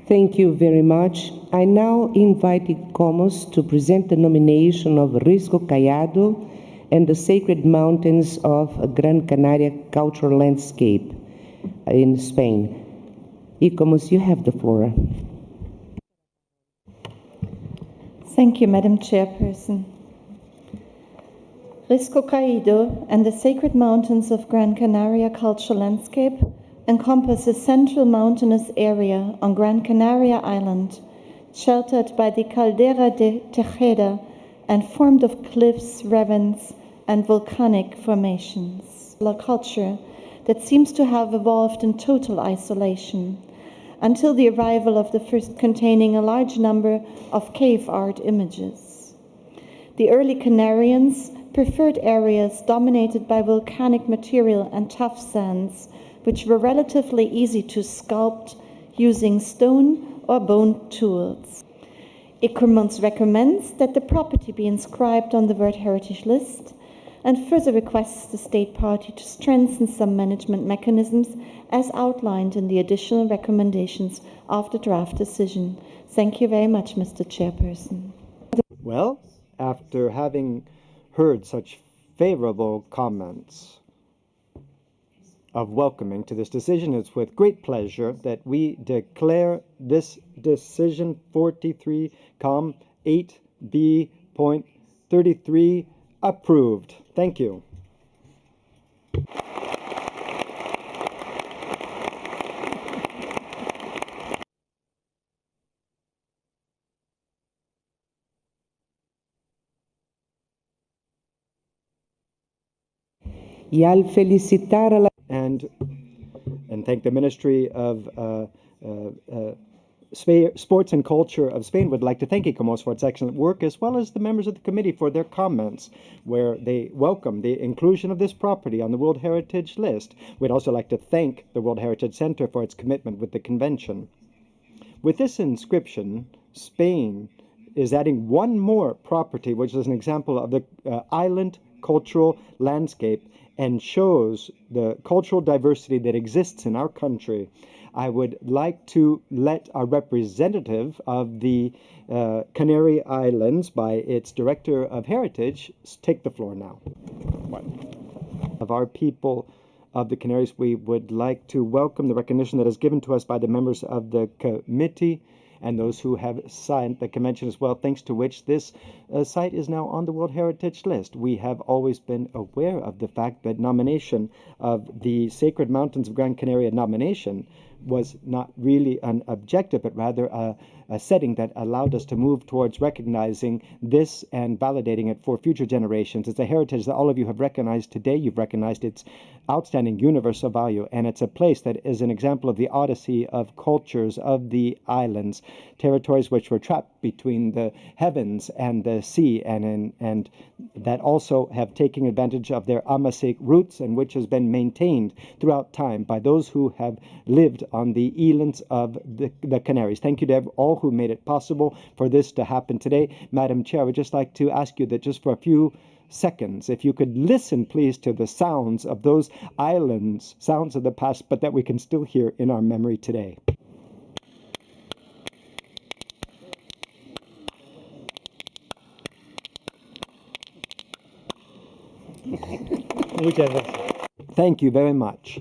Thank you very much. I now invite ICOMOS to present the nomination of Risco Caído and the Sacred Mountains of Gran Canaria Cultural Landscape in Spain. ICOMOS, you have the floor. Thank you, Madam Chairperson. Risco Caído and the Sacred Mountains of Gran Canaria Cultural Landscape encompass a central mountainous area on Gran Canaria Island, sheltered by the Caldera de Tejeda and formed of cliffs, ravines, and volcanic formations. A culture that seems to have evolved in total isolation until the arrival of the first containing a large number of cave art images. The early Canarians preferred areas dominated by volcanic material and tough sands, which were relatively easy to sculpt using stone or bone tools. ICOMOS recommends that the property be inscribed on the World Heritage List and further requests the state party to strengthen some management mechanisms as outlined in the additional recommendations of the draft decision. Thank you very much, Mr. Chairperson. Well, after having heard such favorable comments of welcoming to this decision, it's with great pleasure that we declare this decision 43,8b.33 approved. Thank you. Y al felicitar a la And thank the Ministry of Sports and Culture of Spain. Would like to thank ICOMOS for its excellent work, as well as the members of the committee for their comments, where they welcome the inclusion of this property on the World Heritage List. We'd also like to thank the World Heritage Center for its commitment with the convention. With this inscription, Spain is adding one more property, which is an example of the island cultural landscape and shows the cultural diversity that exists in our country. I would like to let our representative of the Canary Islands, by its Director of Heritage, take the floor now. Of our people of the Canaries, we would like to welcome the recognition that is given to us by the members of the committee and those who have signed the convention as well, thanks to which this site is now on the World Heritage List. We have always been aware of the fact that nomination of the Sacred Mountains of Gran Canaria nomination was not really an objective, but rather a setting that allowed us to move towards recognizing this and validating it for future generations. It's a heritage that all of you have recognized today. You've recognized its outstanding universal value, and it's a place that is an example of the odyssey of cultures of the islands, territories which were trapped between the heavens and the sea, and that also have taken advantage of their Amazigh roots, and which has been maintained throughout time by those who have lived on the islands of the Canaries. Thank you to all who made it possible for this to happen today. Madam Chair, I would just like to ask you that just for a few seconds, if you could listen, please, to the sounds of those islands, sounds of the past, but that we can still hear in our memory today. Thank you very much.